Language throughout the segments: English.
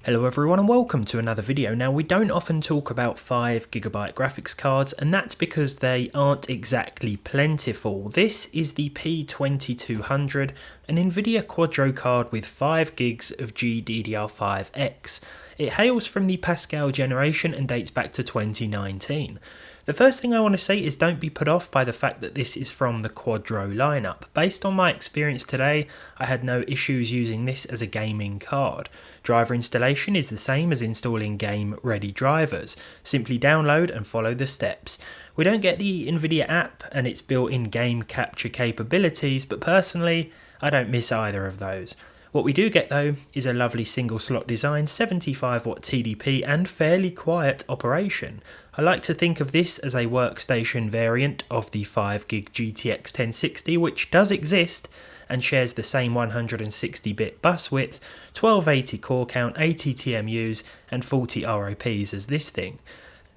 Hello everyone and welcome to another video. Now we don't often talk about 5GB graphics cards and that's because they aren't exactly plentiful. This is the P2200, an Nvidia Quadro card with 5GB of GDDR5X. It hails from the Pascal generation and dates back to 2019. The first thing I want to say is don't be put off by the fact that this is from the Quadro lineup. Based on my experience today, I had no issues using this as a gaming card. Driver installation is the same as installing game-ready drivers. Simply download and follow the steps. We don't get the Nvidia app and its built-in game capture capabilities, but personally, I don't miss either of those. What we do get though is a lovely single slot design, 75W TDP and fairly quiet operation. I like to think of this as a workstation variant of the 5GB GTX 1060, which does exist and shares the same 160-bit bus width, 1280 core count, 80 TMUs and 40 ROPs as this thing.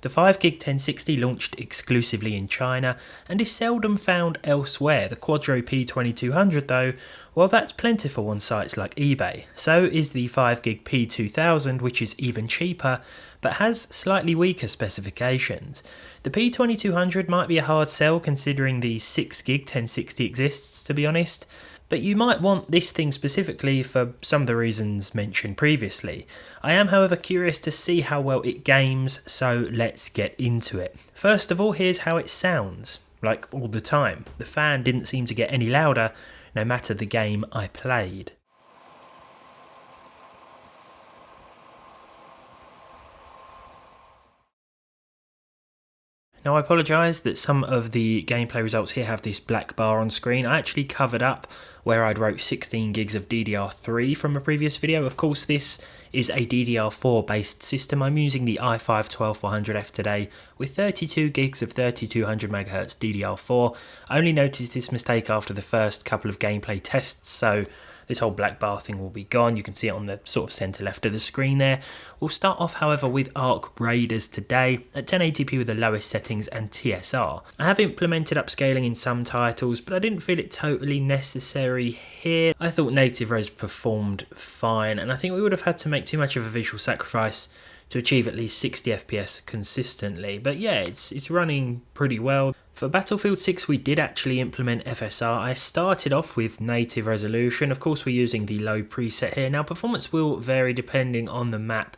The 5GB 1060 launched exclusively in China and is seldom found elsewhere. The Quadro P2200 though, well that's plentiful on sites like eBay. So is the 5GB P2000, which is even cheaper but has slightly weaker specifications. The P2200 might be a hard sell considering the 6GB 1060 exists, to be honest. But you might want this thing specifically for some of the reasons mentioned previously. I am however curious to see how well it games, so let's get into it. First of all, here's how it sounds, like all the time. The fan didn't seem to get any louder, no matter the game I played. Now I apologise that some of the gameplay results here have this black bar on screen. I actually covered up where I'd wrote 16GB of DDR3 from a previous video. Of course this is a DDR4 based system. I'm using the i5-12400F today with 32GB of 3200MHz DDR4. I only noticed this mistake after the first couple of gameplay tests, so this whole black bar thing will be gone. You can see it on the sort of centre left of the screen there. We'll start off however with Arc Raiders today at 1080p with the lowest settings and TSR. I have implemented upscaling in some titles, but I didn't feel it totally necessary here. I thought native res performed fine, and I think we would have had to make too much of a visual sacrifice to achieve at least 60 FPS consistently. But yeah, it's running pretty well. For Battlefield 6 we did actually implement FSR. I started off with native resolution. Of course we're using the low preset here. Now performance will vary depending on the map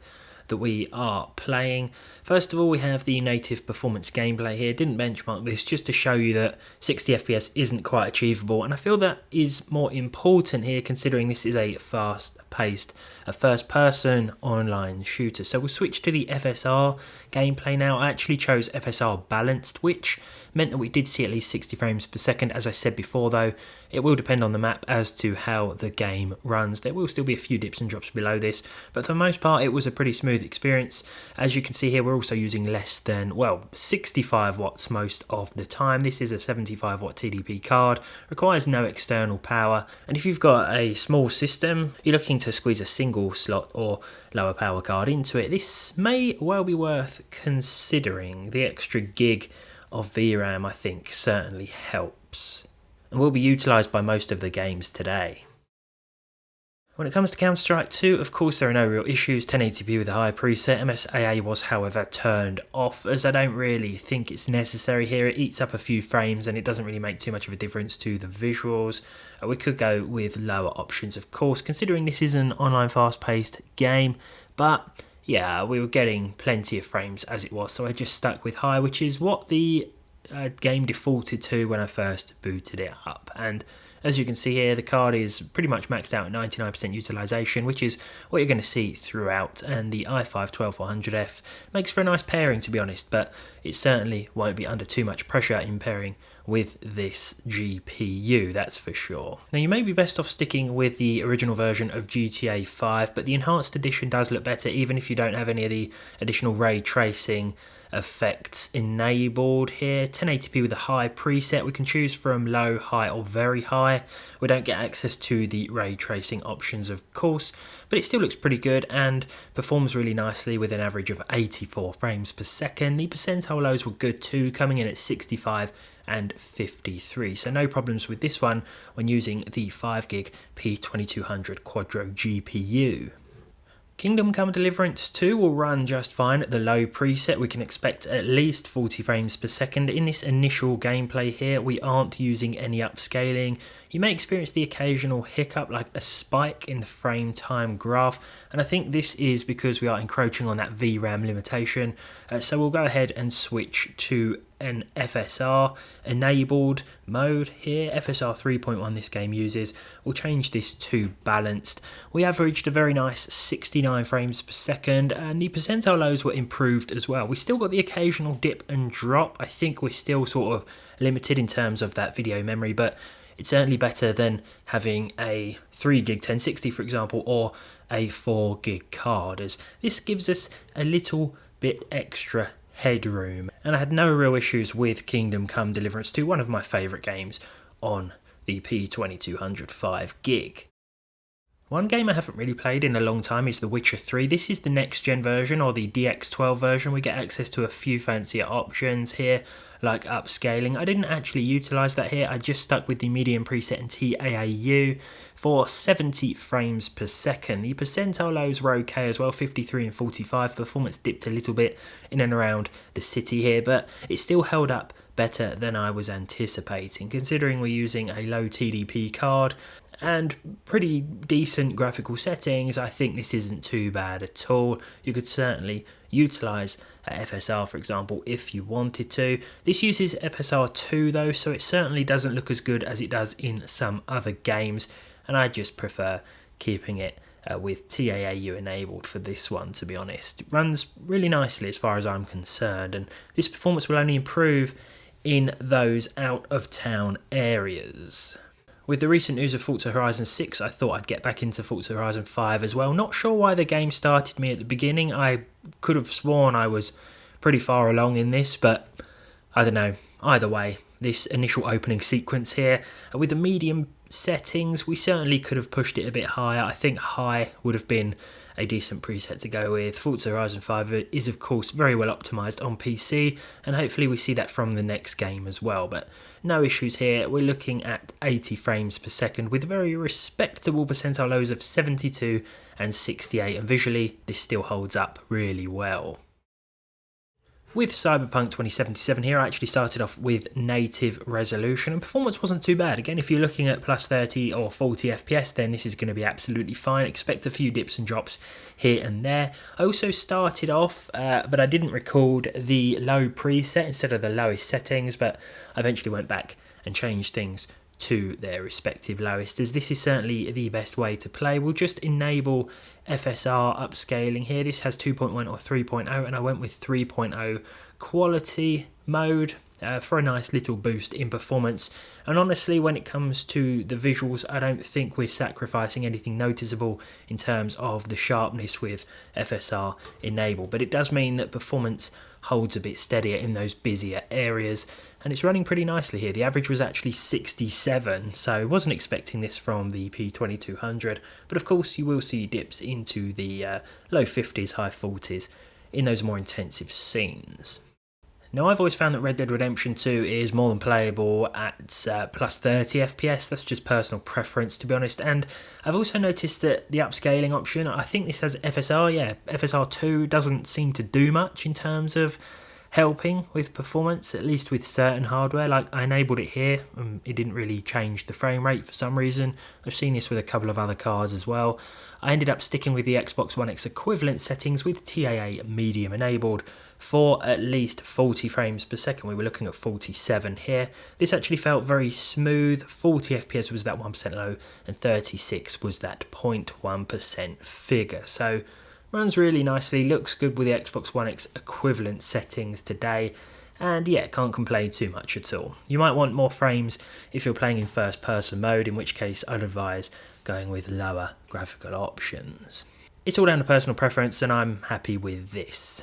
that we are playing. First of all, we have the native performance gameplay here. Didn't benchmark this just to show you that 60 FPS isn't quite achievable, and I feel that is more important here considering this is a fast-paced, a first-person online shooter. So we'll switch to the FSR gameplay now. I actually chose FSR balanced, which meant that we did see at least 60 frames per second. As I said before though, it will depend on the map as to how the game runs. There will still be a few dips and drops below this, but for the most part it was a pretty smooth experience. As you can see here, we're also using less than, well, 65 watts most of the time. This is a 75W TDP card, requires no external power, and if you've got a small system, you're looking to squeeze a single slot or lower power card into it, this may well be worth considering. The extra gig of VRAM I think certainly helps and will be utilised by most of the games today. When it comes to Counter-Strike 2, of course there are no real issues. 1080p with a high preset. MSAA was however turned off, as I don't really think it's necessary here. It eats up a few frames and it doesn't really make too much of a difference to the visuals. We could go with lower options of course, considering this is an online fast-paced game, but yeah, we were getting plenty of frames as it was, so I just stuck with high, which is what the game defaulted to when I first booted it up. And as you can see here, the card is pretty much maxed out at 99% utilisation, which is what you're going to see throughout, and the i5-12400F makes for a nice pairing to be honest, but it certainly won't be under too much pressure in pairing with this GPU, that's for sure. Now you may be best off sticking with the original version of GTA 5, but the enhanced edition does look better even if you don't have any of the additional ray tracing effects enabled here. 1080p with a high preset. We can choose from low, high or very high. We don't get access to the ray tracing options of course, but it still looks pretty good and performs really nicely with an average of 84 frames per second. The percentile lows were good too, coming in at 65 and 53, so no problems with this one when using the 5GB P2200 Quadro GPU. Kingdom Come Deliverance 2 will run just fine at the low preset. We can expect at least 40 frames per second. In this initial gameplay here, we aren't using any upscaling. You may experience the occasional hiccup, like a spike in the frame time graph, and I think this is because we are encroaching on that VRAM limitation. So we'll go ahead and switch to an FSR enabled mode here. FSR 3.1 this game uses. We'll change this to balanced. We averaged a very nice 69 frames per second, and the percentile lows were improved as well. We still got the occasional dip and drop. I think we're still sort of limited in terms of that video memory, but it's certainly better than having a 3 gig 1060 for example, or a 4 gig card, as this gives us a little bit extra headroom. And I had no real issues with Kingdom Come Deliverance 2, one of my favourite games on the P2200 5 gig. One game I haven't really played in a long time is The Witcher 3. This is the next gen version, or the DX12 version. We get access to a few fancier options here, like upscaling. I didn't actually utilise that here, I just stuck with the medium preset and TAAU for 70 frames per second. The percentile lows were okay as well, 53 and 45. Performance dipped a little bit in and around the city here, but it still held up better than I was anticipating, considering we're using a low TDP card and pretty decent graphical settings. I think this isn't too bad at all. You could certainly utilise a FSR, for example, if you wanted to. This uses FSR 2 though, so it certainly doesn't look as good as it does in some other games, and I just prefer keeping it with TAAU enabled for this one, to be honest. It runs really nicely as far as I'm concerned, and this performance will only improve in those out of town areas. With the recent news of Forza Horizon 6, I thought I'd get back into Forza Horizon 5 as well. Not sure why the game started me at the beginning. I could have sworn I was pretty far along in this, but I don't know. Either way, this initial opening sequence here, with the medium settings, we certainly could have pushed it a bit higher. I think high would have been a decent preset to go with. Forza Horizon 5 is of course very well optimised on PC, and hopefully we see that from the next game as well, but no issues here. We're looking at 80 frames per second with very respectable percentile lows of 72 and 68, and visually this still holds up really well. With Cyberpunk 2077 here, I actually started off with native resolution, and performance wasn't too bad. Again, if you're looking at plus 30 or 40 FPS, then this is going to be absolutely fine. Expect a few dips and drops here and there. I also started off, but I didn't record the low preset instead of the lowest settings, but I eventually went back and changed things to their respective lowest, as this is certainly the best way to play. We'll just enable FSR upscaling here. This has 2.1 or 3.0, and I went with 3.0 quality mode for a nice little boost in performance. And honestly, when it comes to the visuals, I don't think we're sacrificing anything noticeable in terms of the sharpness with FSR enabled, but it does mean that performance holds a bit steadier in those busier areas, and it's running pretty nicely here. The average was actually 67, so I wasn't expecting this from the P2200, but of course you will see dips into the low 50s, high 40s in those more intensive scenes. Now, I've always found that Red Dead Redemption 2 is more than playable at plus 30 FPS. That's just personal preference, to be honest. And I've also noticed that the upscaling option, I think this has FSR, yeah, FSR 2 doesn't seem to do much in terms of helping with performance, at least with certain hardware. Like, I enabled it here, and it didn't really change the frame rate for some reason. I've seen this with a couple of other cards as well. I ended up sticking with the Xbox One X equivalent settings with TAA medium enabled for at least 40 frames per second. We were looking at 47 here. This actually felt very smooth. 40 FPS was that 1% low, and 36 was that 0.1% figure. So runs really nicely, looks good with the Xbox One X equivalent settings today, and yeah, can't complain too much at all. You might want more frames if you're playing in first person mode, in which case I'd advise going with lower graphical options. It's all down to personal preference, and I'm happy with this.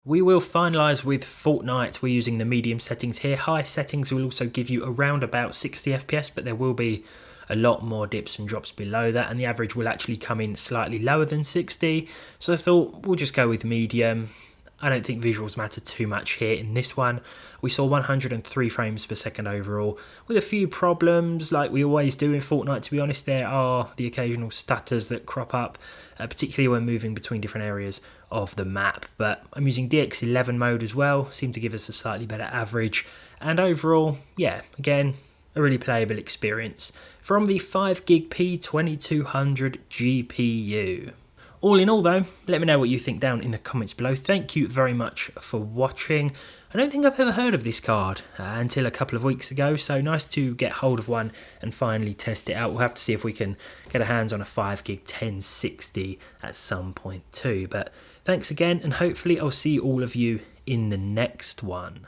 We will finalise with Fortnite. We're using the medium settings here. High settings will also give you around about 60 FPS, but there will be a lot more dips and drops below that, and the average will actually come in slightly lower than 60. So I thought we'll just go with medium. I don't think visuals matter too much here in this one. We saw 103 frames per second overall, with a few problems like we always do in Fortnite. To be honest, there are the occasional stutters that crop up, particularly when moving between different areas of the map. But I'm using DX11 mode as well, seem to give us a slightly better average. And overall, yeah, again, a really playable experience from the 5GB P2200 GPU. All in all though, let me know what you think down in the comments below. Thank you very much for watching. I don't think I've ever heard of this card until a couple of weeks ago, so nice to get hold of one and finally test it out. We'll have to see if we can get our hands on a 5GB 1060 at some point too. But thanks again, and hopefully I'll see all of you in the next one.